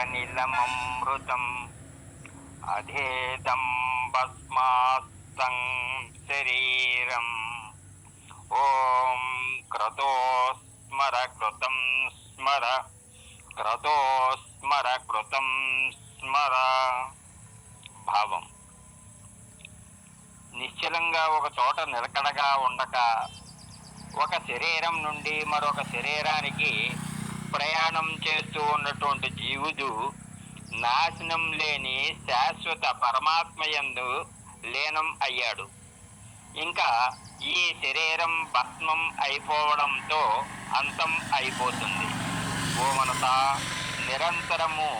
ఇంద్రనిలమమృతం అధేదం భస్మాస్తం శరీరం. ఓం క్రతోస్మర కృతం స్మర, క్రతోస్మర కృతం స్మర. భావం: నిశ్చలంగా ఒక చోట నిలకడగా ఉండక ఒక శరీరం నుండి మరొక శరీరానికి ప్రయాణం చేస్తూ ఉన్నటువంటి జీవుడు నాశనం లేని శాశ్వత పరమాత్మయందు లీనం అయ్యాడు. ఇంకా ఈ శరీరం భస్మం అయిపోవడంతో అంతం అయిపోతుంది. ఓ మనసా, నిరంతరము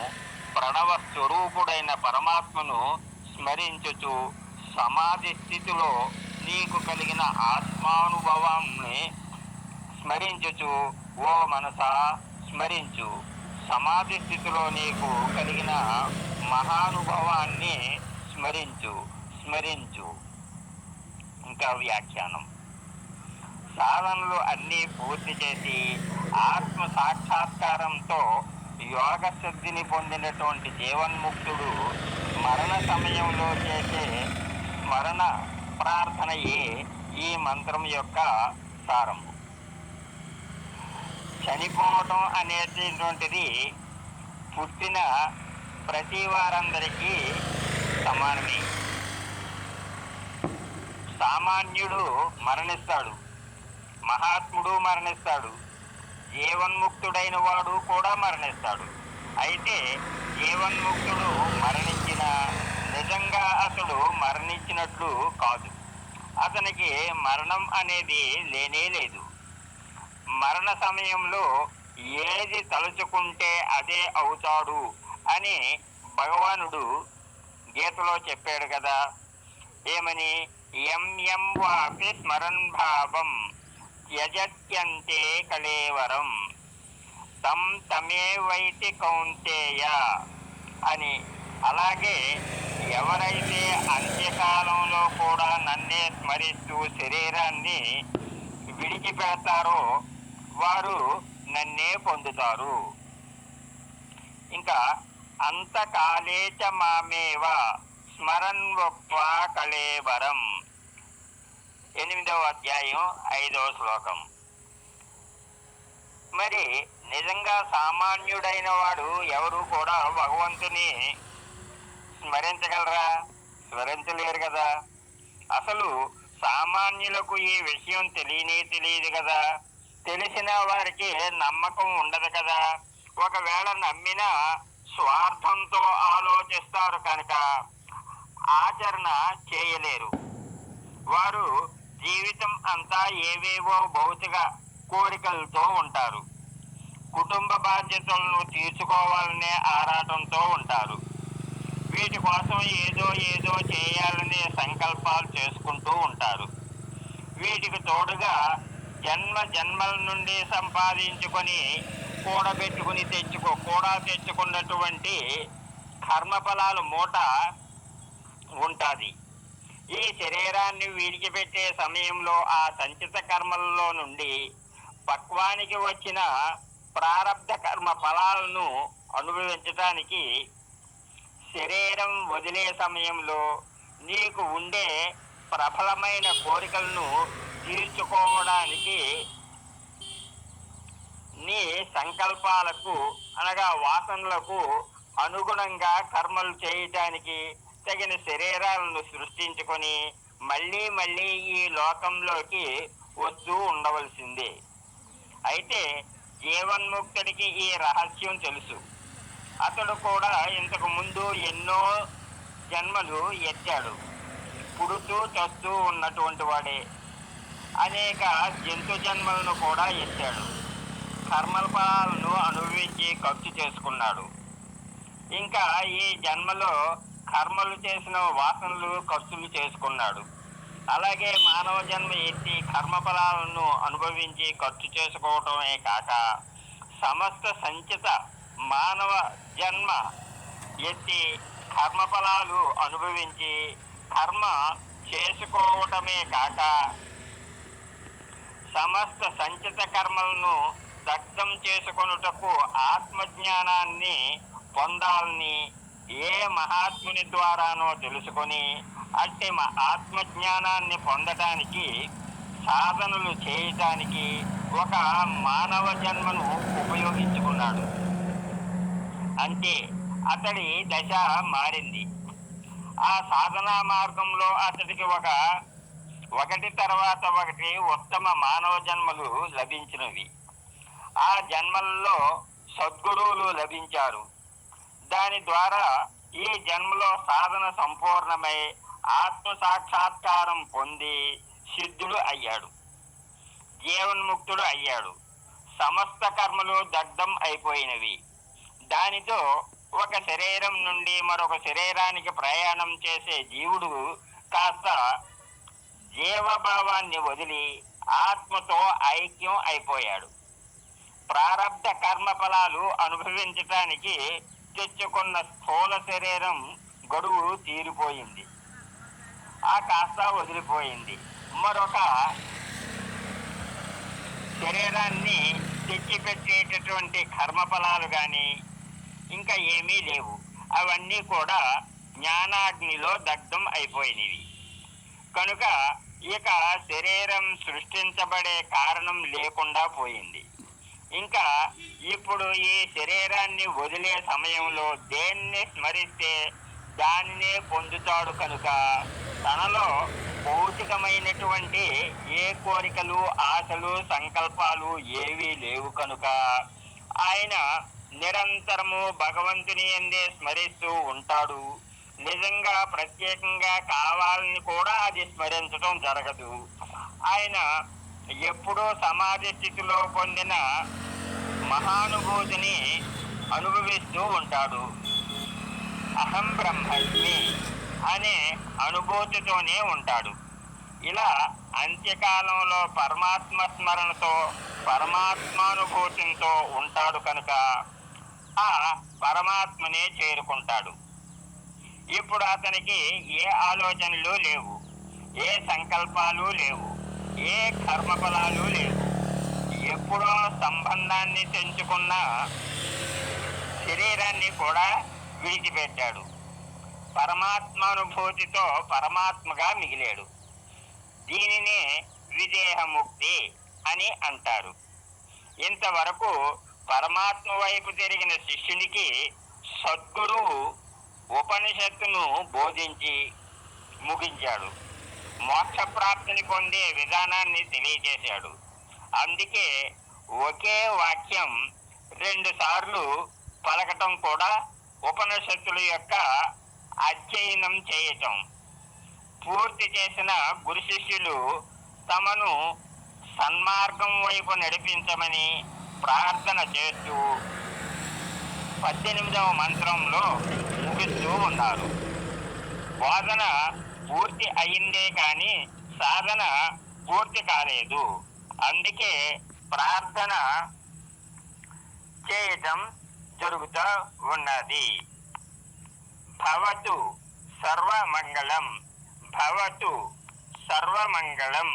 ప్రణవ స్వరూపుడైన పరమాత్మను స్మరించుచు సమాధి స్థితిలో నీకు కలిగిన ఆత్మానుభవాన్ని స్మరించుచు, ఓ మనసా స్మరించు, సమాధి స్థితిలో నీకు కలిగిన మహానుభవాన్ని స్మరించు స్మరించు. ఇంకా వ్యాఖ్యానం: సాధనలు అన్నీ పూర్తి చేసి ఆత్మ సాక్షాత్కారంతో యోగ సిద్ధిని పొందినటువంటి జీవన్ముక్తుడు మరణ సమయంలో చేసే స్మరణ ప్రార్థనయే ఈ మంత్రం యొక్క సారము. చనిపోవటం అనేటువంటిది పుట్టిన ప్రతి వారందరికీ సమానమే. సామాన్యుడు మరణిస్తాడు, మహాత్ముడు మరణిస్తాడు, జీవన్ముక్తుడైన వాడు కూడా మరణిస్తాడు. అయితే జీవన్ముక్తుడు మరణించిన నిజంగా అతడు మరణించినట్లు కాదు. అతనికి మరణం అనేది లేనే లేదు. మరణ సమయంలో ఏది తలుచుకుంటే అదే అవుతాడు అని భగవానుడు గీతలో చెప్పాడు కదా. ఏమని? యం యం వాపి స్మరన్ భావం త్యజత్యంతే కళేవరం తం తమే వైతి కౌంతేయ అని. అలాగే ఎవరైతే అంత్యకాలంలో కూడా నన్నే స్మరిస్తూ శరీరాన్ని విడిచిపెడతారో వారు నన్నే పొందుతారు. ఇంకా అంతకాలేచ మామేవ స్మరన్ వక్వా కళేవరం, 8వ అధ్యాయం 5వ శ్లోకం. మరి నిజంగా సామాన్యుడైన వాడు ఎవరు కూడా భగవంతుని స్మరించగలరా? స్మరించలేరు కదా. అసలు సామాన్యులకు ఈ విషయం తెలియదు కదా. తెలిసిన వారికి నమ్మకం ఉండదు కదా. ఒకవేళ నమ్మినా స్వార్థంతో ఆలోచిస్తారు కనుక ఆచరణ చేయలేరు. వారు జీవితం అంతా ఏవేవో భౌతిక కోరికలతో ఉంటారు. కుటుంబ బాధ్యతలను తీర్చుకోవాలనే ఆరాటంతో ఉంటారు. వీటి కోసం ఏదో చేయాలనే సంకల్పాలు చేసుకుంటూ ఉంటారు. వీటికి తోడుగా జన్మల నుండి సంపాదించుకొని కూడబెట్టుకుని తెచ్చుకున్నటువంటి కర్మఫలాలు మూట ఉంటుంది. ఈ శరీరాన్ని విడిచిపెట్టే సమయంలో ఆ సంచిత కర్మలలో నుండి పక్వానికి వచ్చిన ప్రారబ్ధ కర్మ ఫలాలను అనుభవించటానికి శరీరం వదిలే సమయంలో నీకు ఉండే ప్రబలమైన కోరికలను తీర్చుకోవడానికి నీ సంకల్పాలకు అనగా వాసనలకు అనుగుణంగా కర్మలు చేయటానికి తగిన శరీరాలను సృష్టించుకొని మళ్ళీ ఈ లోకంలోకి వస్తూ ఉండవలసిందే. అయితే జీవన్ముక్తుడికి ఈ రహస్యం తెలుసు. అతడు కూడా ఇంతకు ముందు ఎన్నో జన్మలు ఎత్తాడు. పుడుతూ చస్తూ ఉన్నటువంటి వాడే. అనేక జంతు జన్మలను కూడా ఎత్తాడు. కర్మల ఫలాలను అనుభవించి ఖర్చు చేసుకున్నాడు. ఇంకా ఈ జన్మలో కర్మలు చేసిన వాసనలు ఖర్చులు చేసుకున్నాడు. అలాగే మానవ జన్మ ఎత్తి కర్మఫలాలను అనుభవించి ఖర్చు చేసుకోవటమే కాక సమస్త సంచిత మానవ జన్మ ఎత్తి కర్మఫలాలు అనుభవించి కర్మ చేసుకోవటమే కాక సమస్త సంచిత కర్మలను దగ్ధం చేసుకొనుటకు ఆత్మజ్ఞానాన్ని పొందాలని ఏ మహాత్ముని ద్వారానో తెలుసుకొని అట్టి ఆత్మజ్ఞానాన్ని పొందటానికి సాధనలు చేయటానికి ఒక మానవ జన్మను ఉపయోగించుకున్నాడు. అంటే అతడి దశ మారింది. ఆ సాధనా మార్గంలో అతడికి ఒకటి తర్వాత ఒకటి ఉత్తమ మానవ జన్మలు లభించినవి. ఆ జన్మల్లో సద్గురువులు లభించారు. దాని ద్వారా ఈ జన్మలో సాధన సంపూర్ణమై ఆత్మ సాక్షాత్కారం పొంది సిద్ధుడు అయ్యాడు, జీవన్ముక్తుడు అయ్యాడు. సమస్త కర్మలు దగ్ధం అయిపోయినవి. దానితో ఒక శరీరం నుండి మరొక శరీరానికి ప్రయాణం చేసే జీవుడు కాస్త జీవభావాన్ని వదిలి ఆత్మతో ఐక్యం అయిపోయాడు. ప్రారబ్ధ కర్మ ఫలాలు అనుభవించటానికి తెచ్చుకున్న స్థూల శరీరం గడువు తీరిపోయింది, ఆ కాస్త వదిలిపోయింది. మరొక శరీరాన్ని తెచ్చిపెట్టేటటువంటి కర్మఫలాలు కానీ ఇంకా ఏమీ లేవు. అవన్నీ కూడా జ్ఞానాగ్నిలో దగ్ధం అయిపోయినవి. కనుక ఇక శరీరం సృష్టించబడే కారణం లేకుండా పోయింది. ఇంకా ఇప్పుడు ఈ శరీరాన్ని వదిలే సమయంలో దేన్ని స్మరిస్తే దానినే పొందుతాడు. కనుక తనలో భౌతికమైనటువంటి ఏ కోరికలు, ఆశలు, సంకల్పాలు ఏవీ లేవు. కనుక ఆయన నిరంతరము భగవంతుని యందే స్మరిస్తూ ఉంటాడు. నిజంగా ప్రత్యేకంగా కావాలని కూడా అది స్మరించడం జరగదు. ఆయన ఎప్పుడూ సమాధి స్థితిలో పొందిన మహానుభూతిని అనుభవిస్తూ ఉంటాడు. అహం బ్రహ్మస్మి అనే అనుభూతితోనే ఉంటాడు. ఇలా అంత్యకాలంలో పరమాత్మ స్మరణతో పరమాత్మానుభూతితో ఉంటాడు. కనుక ఆ పరమాత్మనే చేరుకుంటాడు. ఇప్పుడు అతనికి ఏ ఆలోచనలు లేవు, ఏ సంకల్పాలు లేవు, ఏ కర్మఫలాలు లేవు. ఎప్పుడో సంబంధాన్ని తెంచుకున్న శరీరాన్ని కూడా విడిచిపెట్టాడు. పరమాత్మానుభూతితో పరమాత్మగా మిగిలాడు. దీనినే విదేహముక్తి అని అంటారు. ఇంతవరకు పరమాత్మ వైపు తిరిగిన శిష్యునికి సద్గురువు ఉపనిషత్తును బోధించి ముగించాడు. మోక్షప్రాప్తిని పొందే విధానాన్ని తెలియజేశాడు. అందుకే ఒకే వాక్యం 2 సార్లు పలకటం కూడా ఉపనిషత్తుల యొక్క అధ్యయనం చేయటం. పూర్తి చేసిన గురు శిష్యులు తమను సన్మార్గం వైపు నడిపించమని ప్రార్థన చేస్తూ 18వ మంత్రంలో ముగిస్తూ ఉన్నారు. బోధన పూర్తి అయిందే కానీ సాధన పూర్తి కాలేదు. అందుకే ప్రార్థన చేయటం జరుగుతూ ఉన్నది. భవతు సర్వమంగళం, భవతు సర్వమంగళం.